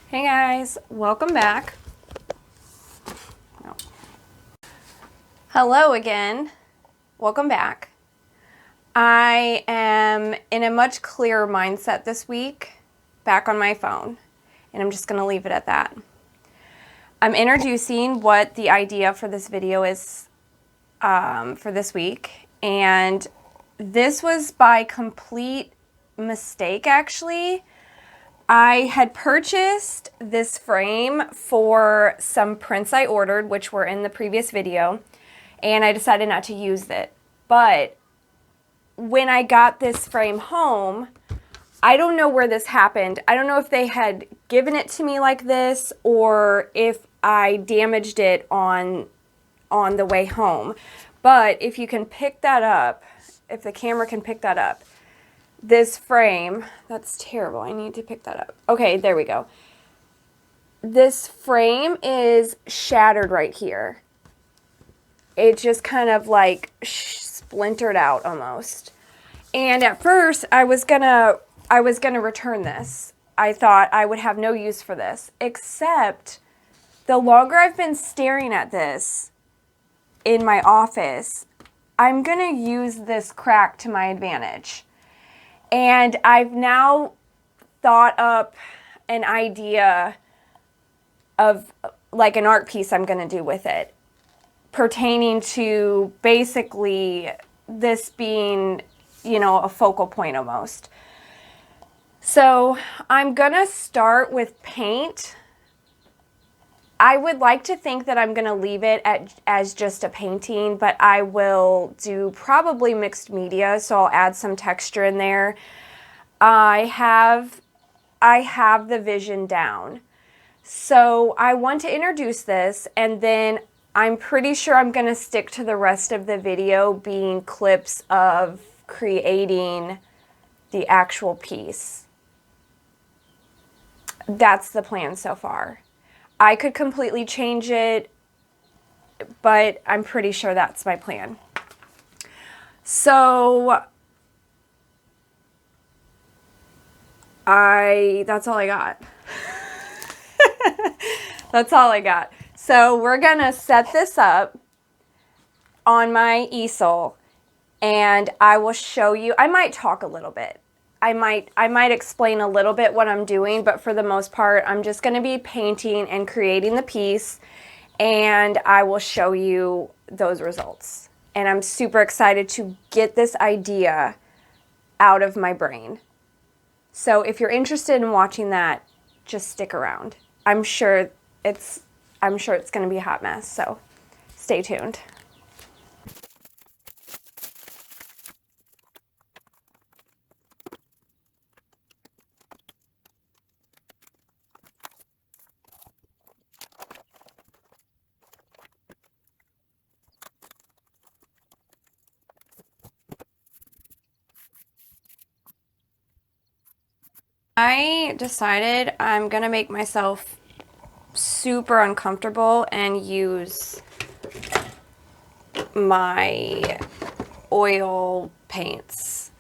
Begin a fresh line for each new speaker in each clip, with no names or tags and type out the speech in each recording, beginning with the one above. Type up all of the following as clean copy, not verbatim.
Hey guys, welcome back. No. Hello again. Welcome back. I am in a much clearer mindset this week, back on my phone, and I'm just going to leave it at that. I'm introducing what the idea for this video is for this week, and this was by complete mistake actually. I had purchased this frame for some prints I ordered, which were in the previous video, and I decided not to use it. But when I got this frame home, I don't know where this happened. I don't know if they had given it to me like this or if I damaged it on the way home. But if you can pick that up, if the camera can pick that up, this frame, that's terrible. I need to pick that up. Okay, there we go. This frame is shattered right here. It just kind of like splintered out almost. And at first I was gonna return this. I thought I would have no use for this, except the longer I've been staring at this in my office, I'm gonna use this crack to my advantage. And I've now thought up an idea of like an art piece I'm going to do with it, pertaining to basically this being, you know, a focal point almost. So I'm going to start with paint. I would like to think that I'm going to leave it as just a painting, but I will do probably mixed media, so I'll add some texture in there. I have the vision down. So I want to introduce this, and then I'm pretty sure I'm going to stick to the rest of the video being clips of creating the actual piece. That's the plan so far. I could completely change it, but I'm pretty sure that's my plan. So that's all I got. That's all I got. So we're gonna set this up on my easel, and I will show you. I might talk a little bit. I might explain a little bit what I'm doing, but for the most part, I'm just gonna be painting and creating the piece, and I will show you those results. And I'm super excited to get this idea out of my brain. So if you're interested in watching that, just stick around. I'm sure it's going to be a hot mess, so stay tuned. I decided I'm going to make myself super uncomfortable and use my oil paints.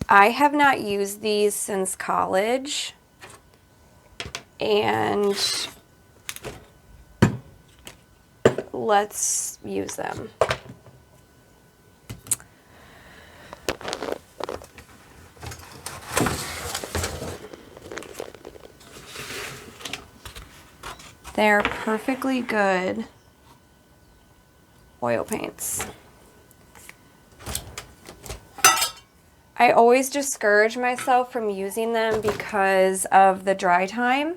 I have not used these since college, and let's use them. They're perfectly good oil paints. I always discourage myself from using them because of the dry time.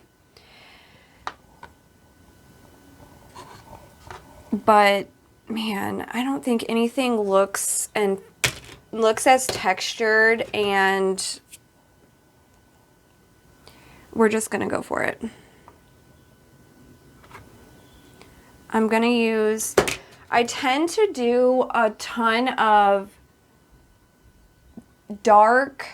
But man, I don't think anything looks as textured, and we're just gonna go for it. I'm gonna use, I tend to do a ton of dark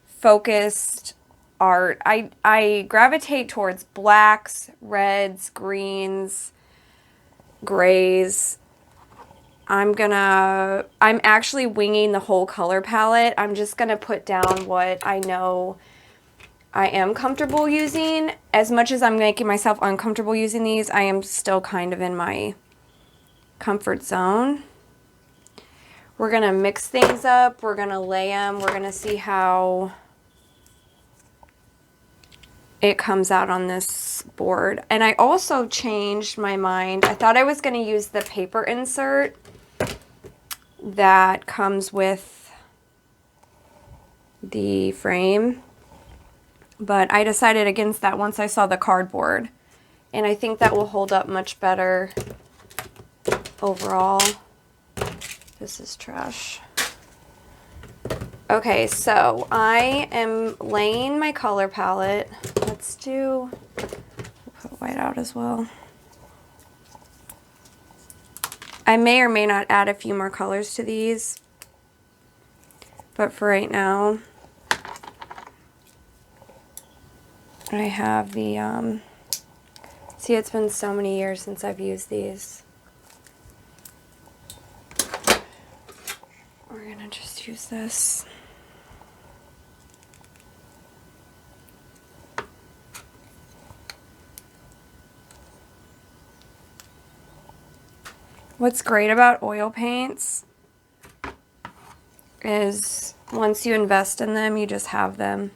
focused art. I gravitate towards blacks, reds, greens, grays. I'm actually winging the whole color palette. I'm just gonna put down what I know I am comfortable using. As much as I'm making myself uncomfortable using these, I am still kind of in my comfort zone. We're gonna mix things up. We're gonna lay them. We're gonna see how it comes out on this board. And I also changed my mind. I thought I was gonna use the paper insert that comes with the frame, but I decided against that once I saw the cardboard, and I think that will hold up much better overall. This is trash. Okay, so I am laying my color palette. Let's do, put white out as well. I may or may not add a few more colors to these, but for right now, I have the, see, it's been so many years since I've used these. We're gonna just use this. What's great about oil paints is once you invest in them, you just have them.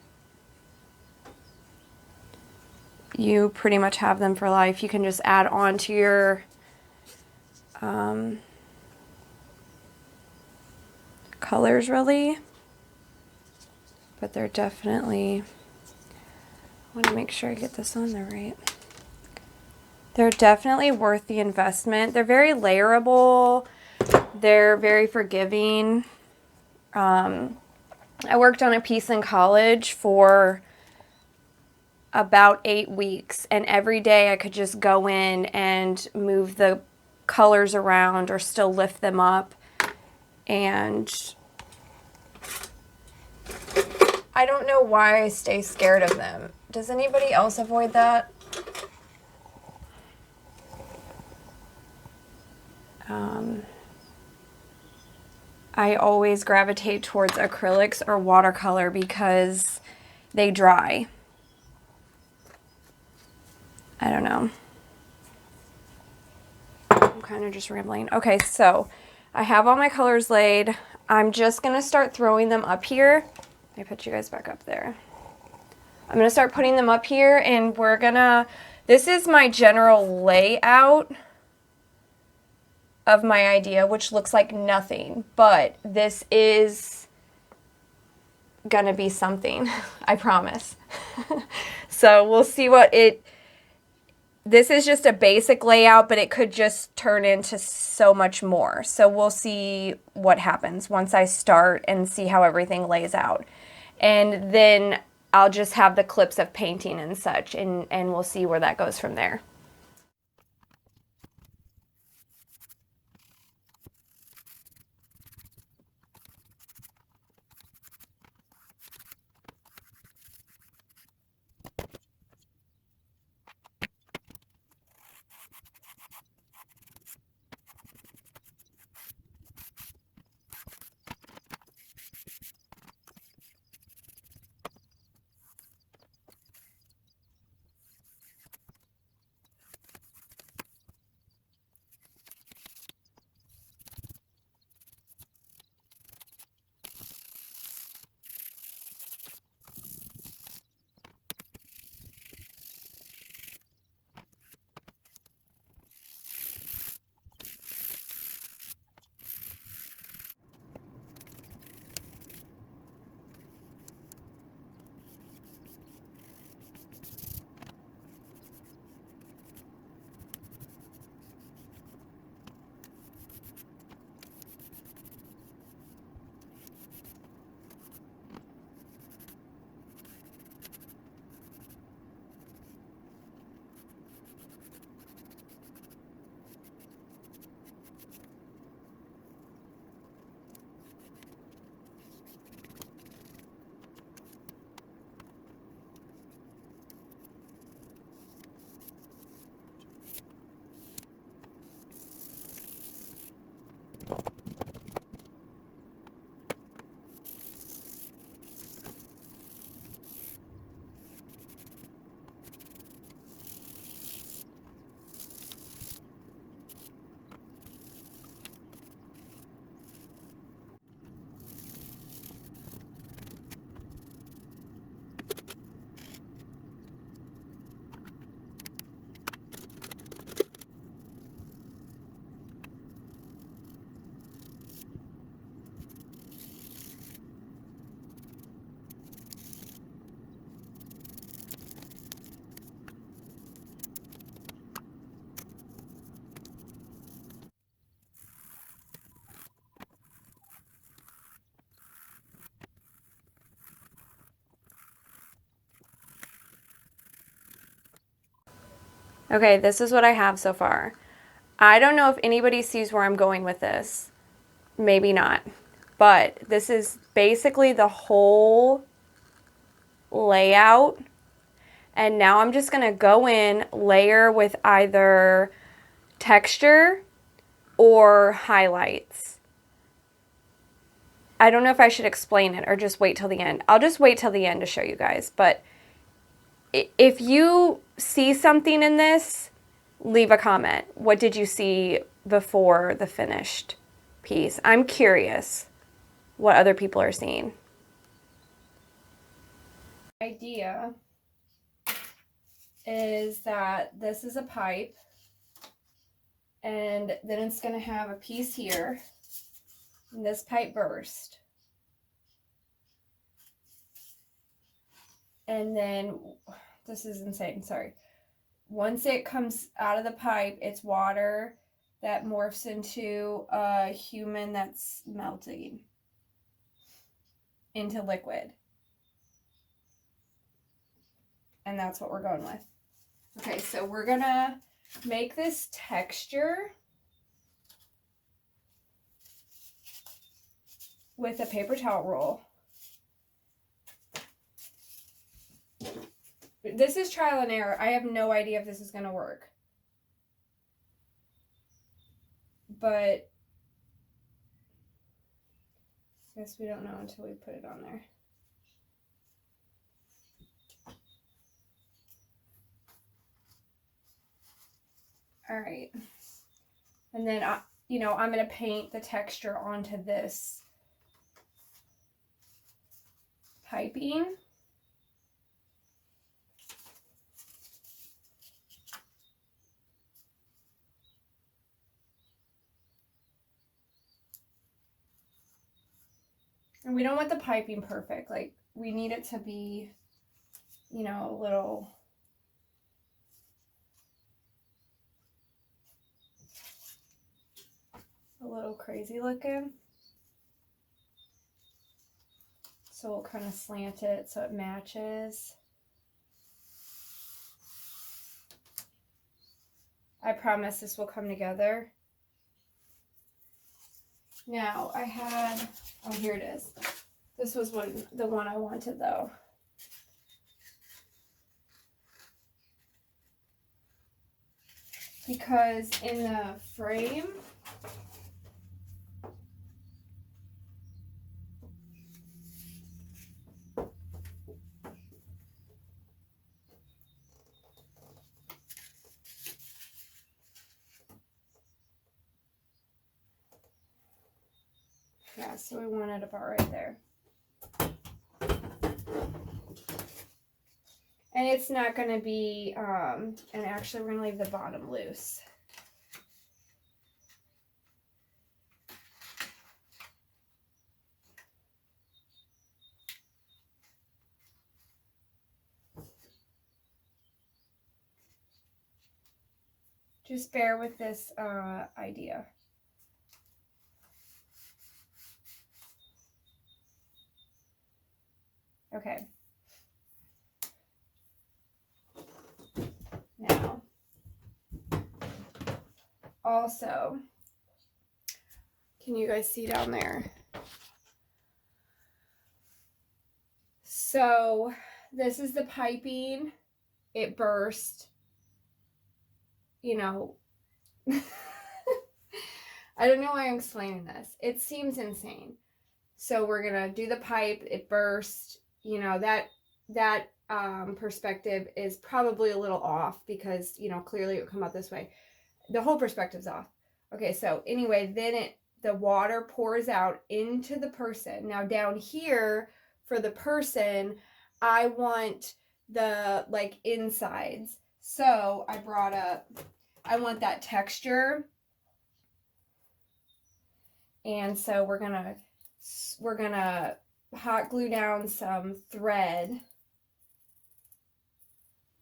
You pretty much have them for life. You can just add on to your colors, really. But they're definitely, I want to make sure I get this on there right. They're definitely worth the investment. They're very layerable. They're very forgiving. I worked on a piece in college for about 8 weeks, and every day I could just go in and move the colors around or still lift them up. And I don't know why I stay scared of them. Does anybody else avoid that? I always gravitate towards acrylics or watercolor because they dry. I don't know. I'm kind of just rambling. Okay, so I have all my colors laid. I'm just going to start throwing them up here. Let me put you guys back up there. I'm going to start putting them up here, and we're going to, this is my general layout of my idea, which looks like nothing, but this is going to be something, I promise. So we'll see what it, this is just a basic layout, but it could just turn into so much more. So we'll see what happens once I start and see how everything lays out. And then I'll just have the clips of painting and such, and we'll see where that goes from there. Okay, this is what I have so far. I don't know if anybody sees where I'm going with this. Maybe not. But this is basically the whole layout. And now I'm just going to go in, layer with either texture or highlights. I don't know if I should explain it or just wait till the end. I'll just wait till the end to show you guys. But if you see something in this, leave a comment. What did you see before the finished piece? I'm curious what other people are seeing. Idea is that this is a pipe, and then it's going to have a piece here, and this pipe burst. And then, this is insane, sorry. Once it comes out of the pipe, it's water that morphs into a human that's melting into liquid. And that's what we're going with. Okay, so we're gonna make this texture with a paper towel roll. This is trial and error. I have no idea if this is gonna work. But I guess we don't know until we put it on there. All right. And then, I'm going to paint the texture onto this piping. And we don't want the piping perfect. Like, we need it to be, a little crazy looking. So we'll kind of slant it so it matches. I promise this will come together. Now I had, oh, here it is. This was the one I wanted though. Because in the frame, yeah, so we want it about right there. And it's not going to be, and actually we're going to leave the bottom loose. Just bear with this idea. Okay. Now, also, can you guys see down there? So this is the piping. It burst. I don't know why I'm explaining this. It seems insane. So we're going to do the pipe. It burst. That perspective is probably a little off because, clearly it would come out this way. The whole perspective's off. Okay, so anyway, then the water pours out into the person. Now down here for the person, I want the insides. So I want that texture. And so we're gonna hot glue down some thread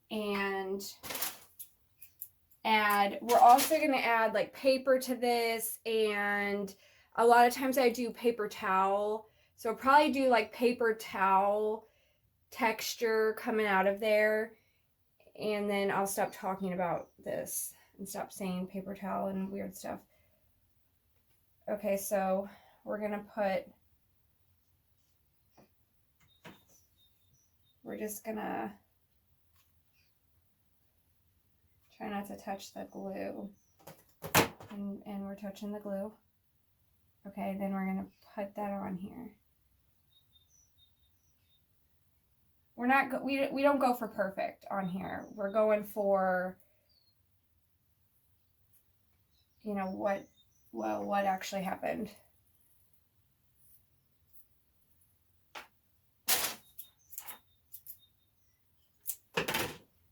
and we're also going to add paper to this, and a lot of times I do paper towel, so I'll probably do paper towel texture coming out of there. and then I'll stop talking about this and stop saying paper towel and weird stuff. Okay, so we're just gonna try not to touch the glue. And we're touching the glue. Okay, then we're gonna put that on here. We don't go for perfect on here. We're going for, you know, what actually happened.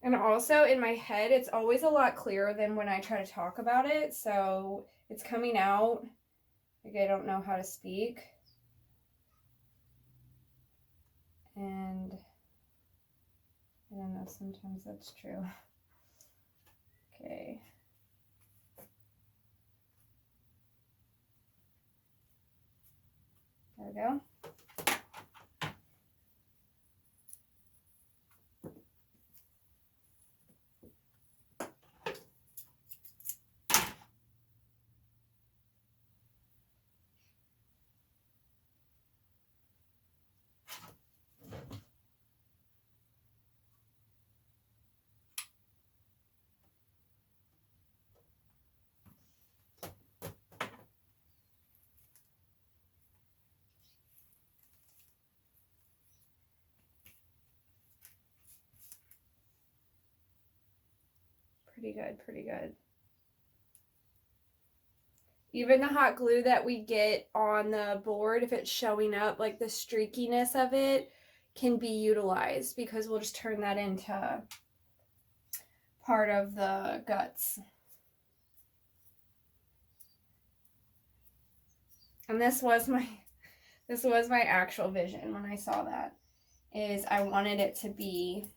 And also in my head, it's always a lot clearer than when I try to talk about it. So it's coming out like I don't know how to speak. And I don't know, sometimes that's true. Okay. There we go. Pretty good, pretty good. Even the hot glue that we get on the board, if it's showing up, like the streakiness of it can be utilized because we'll just turn that into part of the guts. And this was my actual vision when I saw that, is I wanted it to be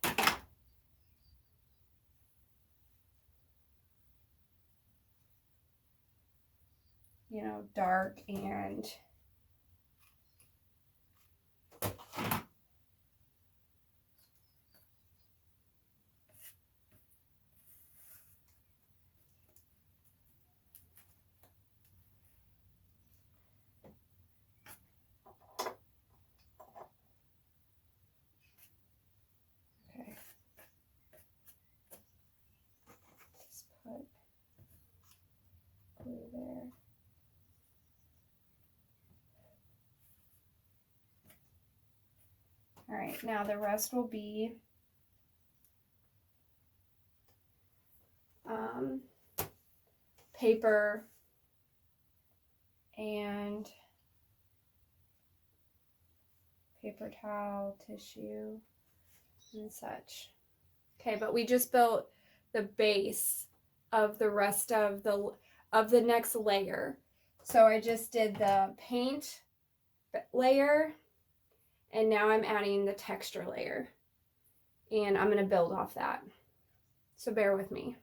dark and okay. Just put glue there. All right, now the rest will be paper and paper towel, tissue, and such. Okay, but we just built the base of the rest of the next layer. So I just did the paint layer, and now I'm adding the texture layer, and I'm going to build off that. So bear with me.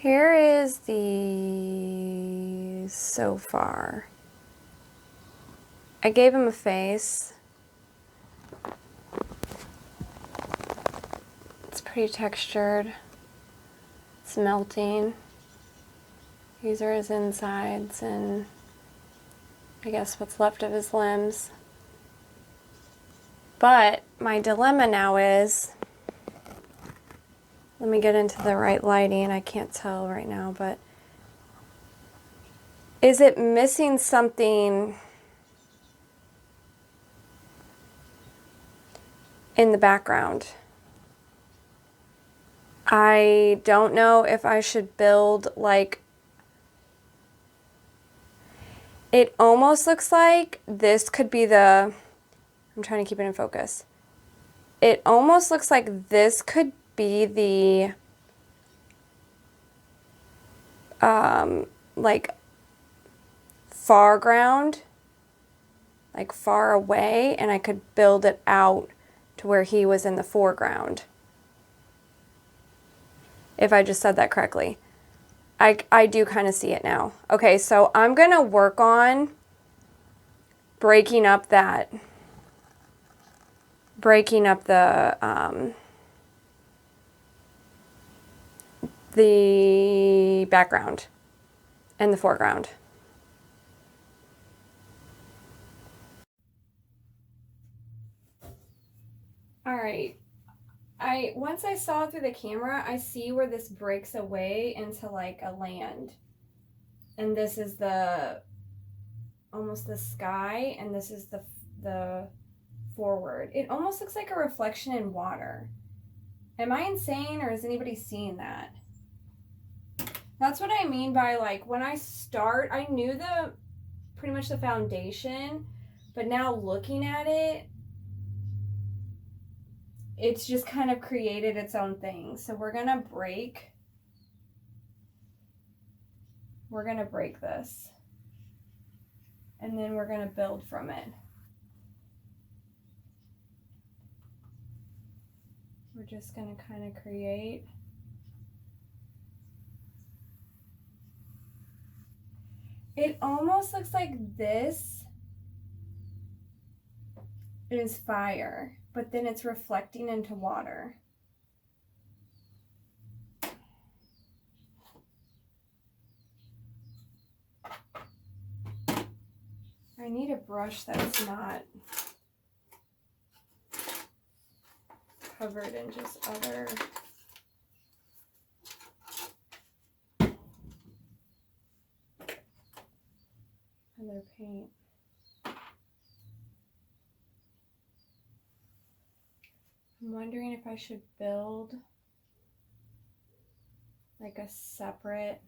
Here is the so far. I gave him a face. It's pretty textured. It's melting. These are his insides and I guess what's left of his limbs. But my dilemma now is, let me get into the right lighting. I can't tell right now, but is it missing something in the background? I don't know if I should build like, it almost looks like this could be the, I'm trying to keep it in focus. It almost looks like this could be the like foreground, like far away, and I could build it out to where he was in the foreground. If I just said that correctly. I do kind of see it now. Okay, so I'm going to work on breaking up the background and the foreground. All right. Once I saw through the camera, I see where this breaks away into like a land. And this is almost the sky, and this is the forward. It almost looks like a reflection in water. Am I insane, or is anybody seeing that? That's what I mean by, like, when I start, I knew pretty much the foundation, but now looking at it, it's just kind of created its own thing. So we're gonna break this, and then we're gonna build from it. We're just gonna kind of create. It almost looks like this is fire, but then it's reflecting into water. I need a brush that's not covered in just other paint. I'm wondering if I should build like a separate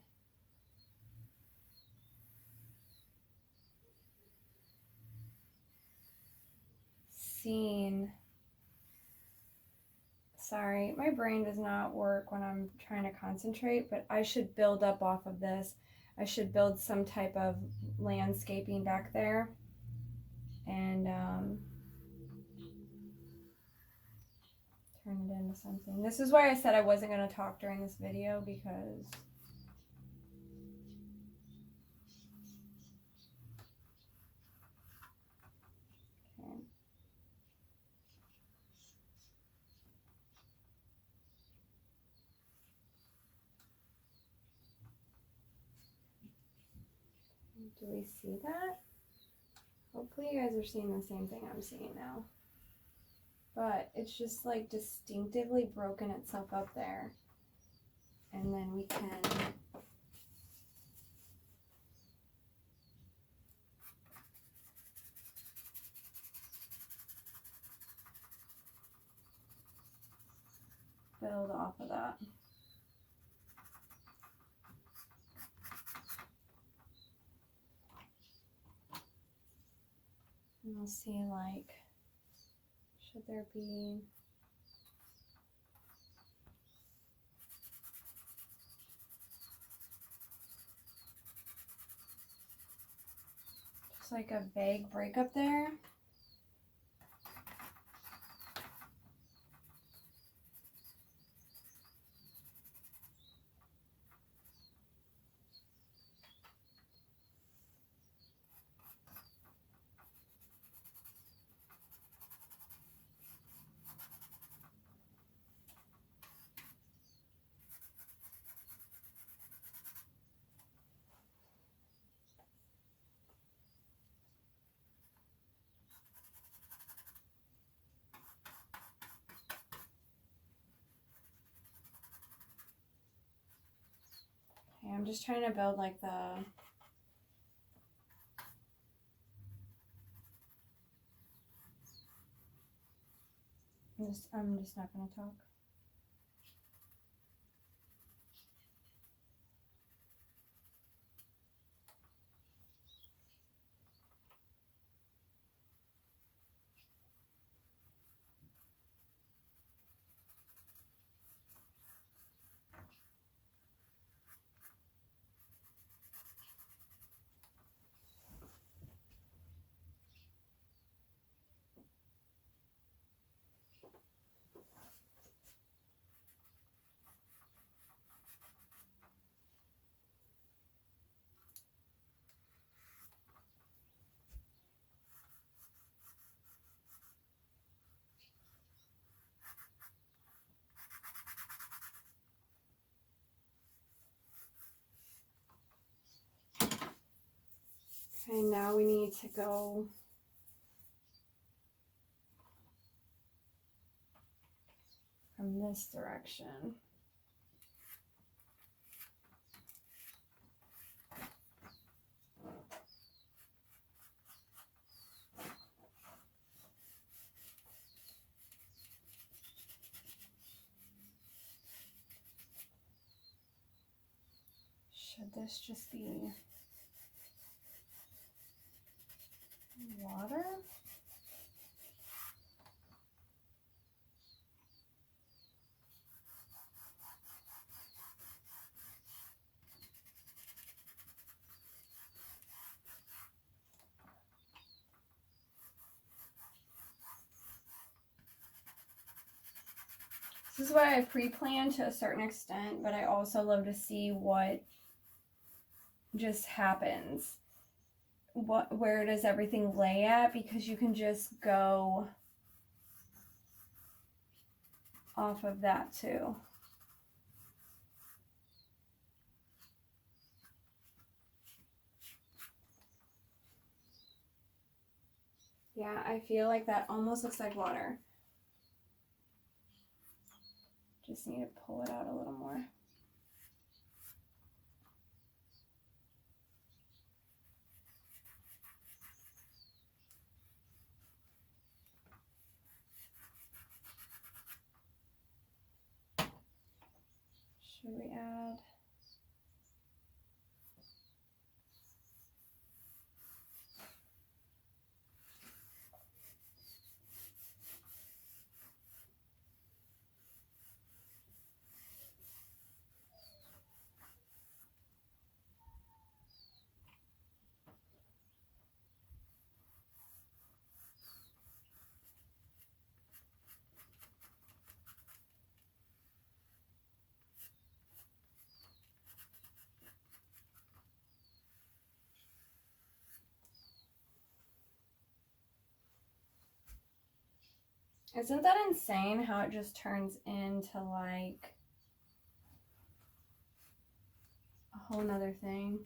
scene. Sorry, my brain does not work when I'm trying to concentrate, but I should build up off of this. I should build some type of landscaping back there and turn it into something. This is why I said I wasn't going to talk during this video, because okay. Do we see that? Hopefully you guys are seeing the same thing I'm seeing now. But it's just like distinctively broken itself up there. And then we can build off of that. And we'll see, like, should there be just like a vague breakup there? I'm just trying to build like the... I'm just not going to talk. Okay, now we need to go from this direction. Should this just be water? This is why I pre-plan to a certain extent, but I also love to see what just happens. Where does everything lay at? Because you can just go off of that too. Yeah, I feel like that almost looks like water. Just need to pull it out a little more. Should we add? Isn't that insane how it just turns into like a whole nother thing?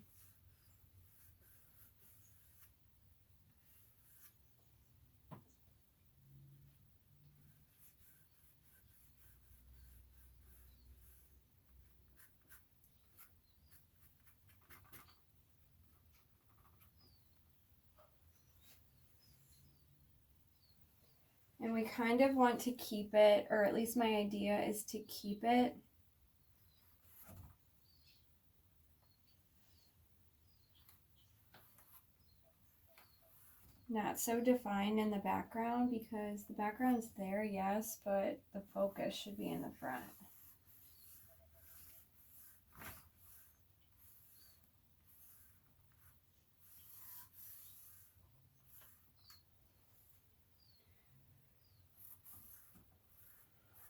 And we kind of want to keep it, or at least my idea is to keep it not so defined in the background, because the background's there, yes, but the focus should be in the front.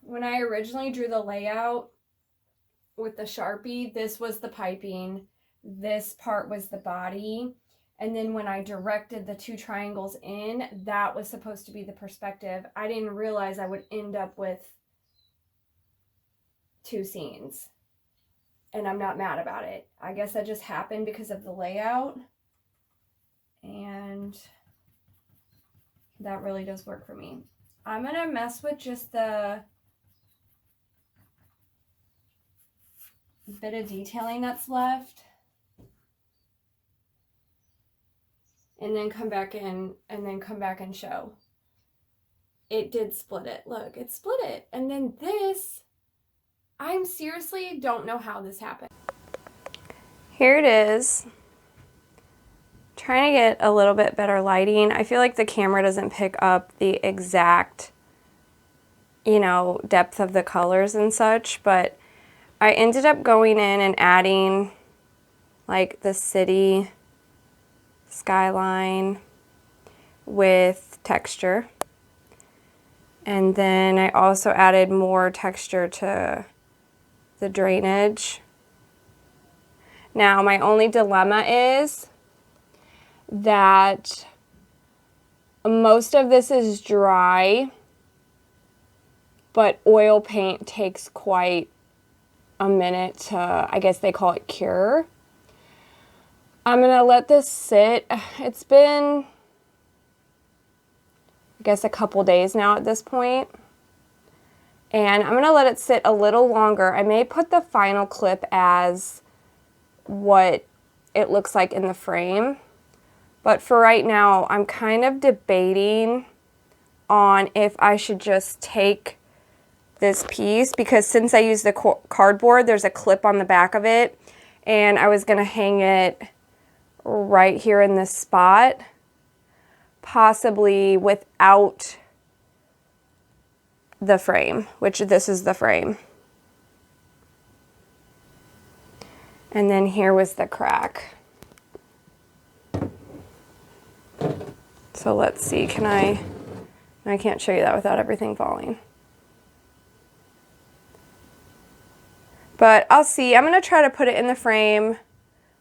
When I originally drew the layout with the Sharpie, this was the piping, this part was the body, and then when I directed the two triangles in, that was supposed to be the perspective. I didn't realize I would end up with two scenes, and I'm not mad about it. I guess that just happened because of the layout, and that really does work for me. I'm gonna mess with just the bit of detailing that's left. And then come back in and then come back and show. It did split it. Look, it split it. And then this, I'm seriously don't know how this happened. Here it is. Trying to get a little bit better lighting. I feel like the camera doesn't pick up the exact, you know, depth of the colors and such, but I ended up going in and adding like the city skyline with texture. And then I also added more texture to the drainage. Now, my only dilemma is that most of this is dry, but oil paint takes quite a minute to, I guess they call it cure. I'm gonna let this sit. It's been, I guess, a couple days now at this point. And I'm gonna let it sit a little longer. I may put the final clip as what it looks like in the frame. But for right now, I'm kind of debating on if I should just take this piece, because since I used the cardboard, there's a clip on the back of it, and I was gonna hang it right here in this spot, possibly without the frame, which this is the frame. And then here was the crack. So let's see, I can't show you that without everything falling. But I'll see, I'm gonna try to put it in the frame,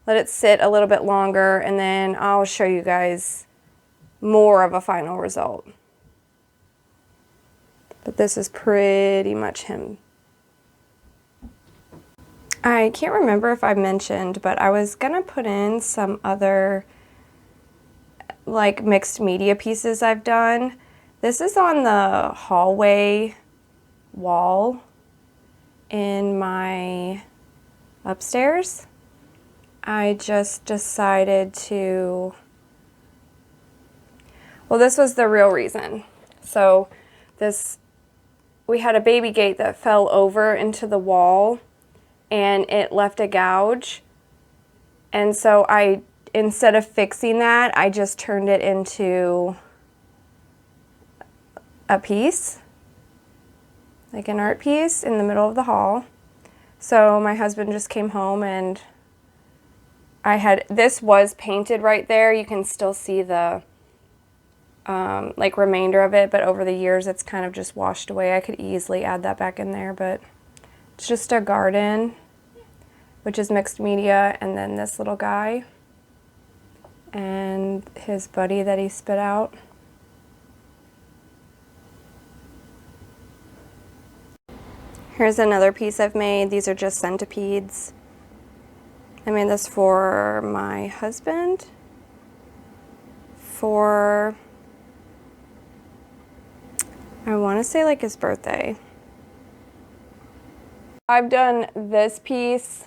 let it sit a little bit longer, and then I'll show you guys more of a final result. But this is pretty much him. I can't remember if I mentioned, but I was gonna put in some other like mixed media pieces I've done. This is on the hallway wall in my upstairs. I just decided to, well, this was the real reason. So we had a baby gate that fell over into the wall and it left a gouge. And so instead of fixing that, I just turned it into a piece, like an art piece in the middle of the hall. So my husband just came home and this was painted right there. You can still see the like remainder of it, but over the years it's kind of just washed away. I could easily add that back in there, but it's just a garden, which is mixed media, and then this little guy and his buddy that he spit out. Here's another piece I've made. These are just centipedes. I made this for my husband for, I want to say like his birthday. I've done this piece,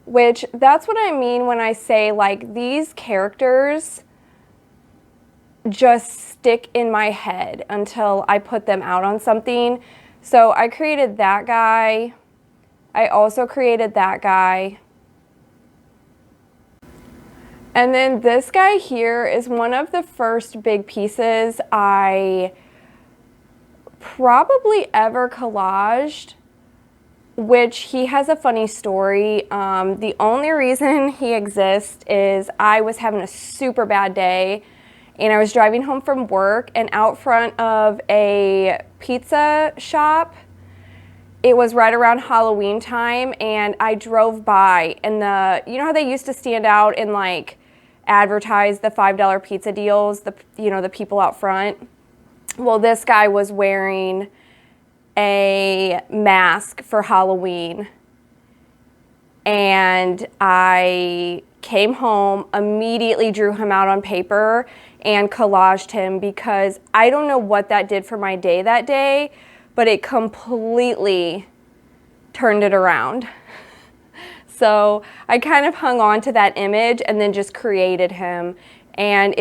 which that's what I mean when I say like these characters just stick in my head until I put them out on something. So I created that guy. I also created that guy. And then this guy here is one of the first big pieces I probably ever collaged, which he has a funny story. The only reason he exists is I was having a super bad day and I was driving home from work, and out front of a pizza shop, it was right around Halloween time, and I drove by, and you know how they used to stand out and like advertise the $5 pizza deals, the people out front? Well, this guy was wearing a mask for Halloween, and I came home, immediately drew him out on paper and collaged him, because I don't know what that did for my day that day, but it completely turned it around. So I kind of hung on to that image and then just created him. And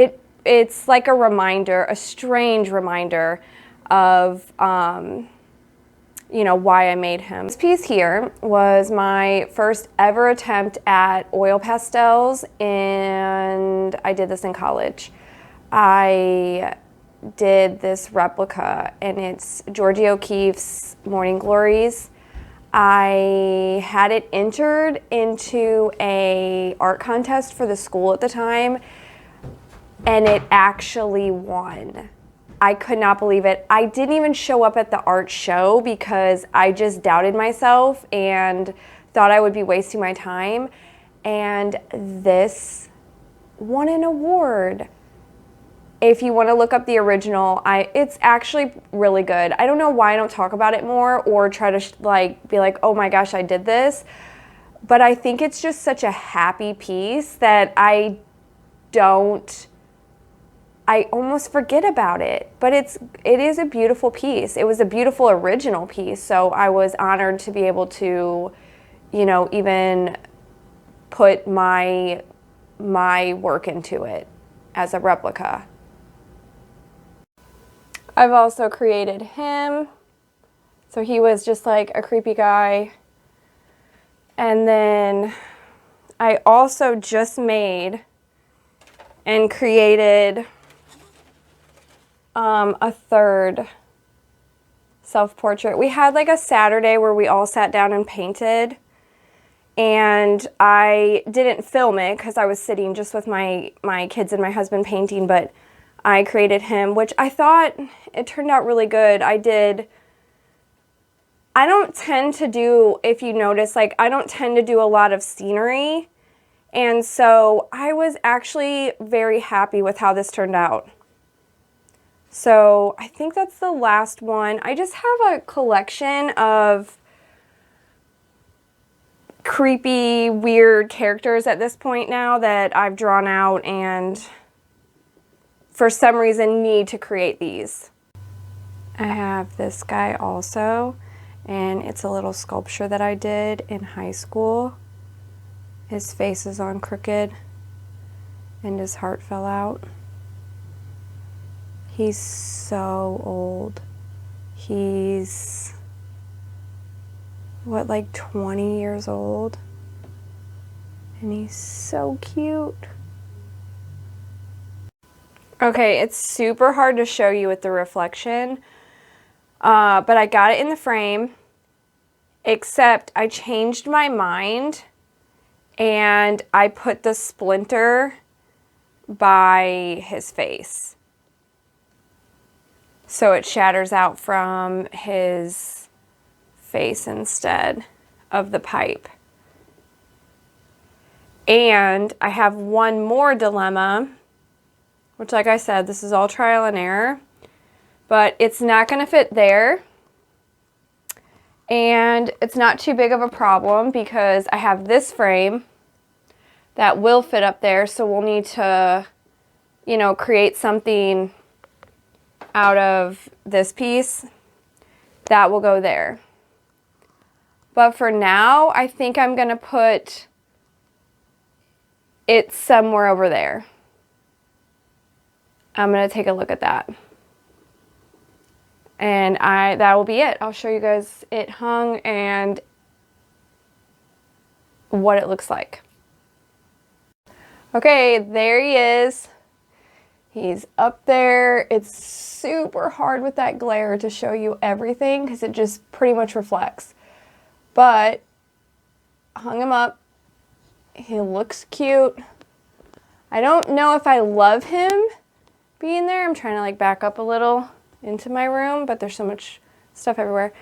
it's like a reminder, a strange reminder of, you know, why I made him. This piece here was my first ever attempt at oil pastels, and I did this in college. I did this replica, and it's Georgie O'Keeffe's Morning Glories. I had it entered into a art contest for the school at the time, and it actually won. I could not believe it. I didn't even show up at the art show because I just doubted myself and thought I would be wasting my time. And this won an award. If you want to look up the original, it's actually really good. I don't know why I don't talk about it more or try to be like, oh my gosh, I did this. But I think it's just such a happy piece that I almost forget about it, but it is a beautiful piece. It was a beautiful original piece, so I was honored to be able to, you know, even put my work into it as a replica. I've also created him, so he was just like a creepy guy. And then I also just made and created a third self-portrait. We had like a Saturday where we all sat down and painted, and I didn't film it because I was sitting just with my kids and my husband painting, but I created him, which I thought it turned out really good. I don't tend to do, if you notice, like I don't tend to do a lot of scenery, and so I was actually very happy with how this turned out. So I think that's the last one. I just have a collection of creepy, weird characters at this point now that I've drawn out and for some reason need to create these. I have this guy also, and it's a little sculpture that I did in high school. His face is on crooked and his heart fell out. He's so old. He's, what, like 20 years old? And he's so cute. Okay, it's super hard to show you with the reflection, but I got it in the frame, except I changed my mind and I put the splinter by his face. So it shatters out from his face instead of the pipe. And I have one more dilemma, which, like I said, this is all trial and error, but it's not going to fit there. And it's not too big of a problem because I have this frame that will fit up there, so we'll need to, you know, create something out of this piece that will go there. But for now, I think I'm going to put it somewhere over there. I'm going to take a look at that. And that will be it. I'll show you guys it hung and what it looks like. Okay, there he is. He's up there. It's super hard with that glare to show you everything because it just pretty much reflects. But hung him up. He looks cute. I don't know if I love him being there. I'm trying to like back up a little into my room, but there's so much stuff everywhere.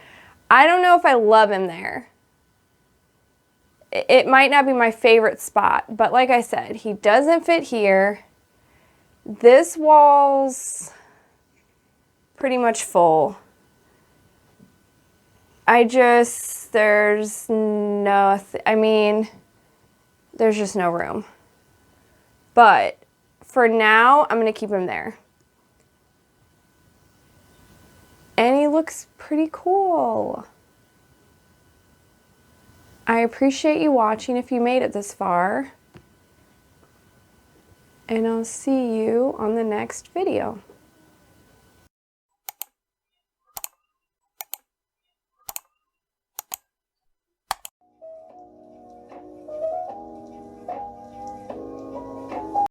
I don't know if I love him there. It might not be my favorite spot, but like I said, he doesn't fit here. This wall's pretty much full. There's nothing, I mean, there's just no room. But for now, I'm going to keep him there. And he looks pretty cool. I appreciate you watching if you made it this far. And I'll see you on the next video.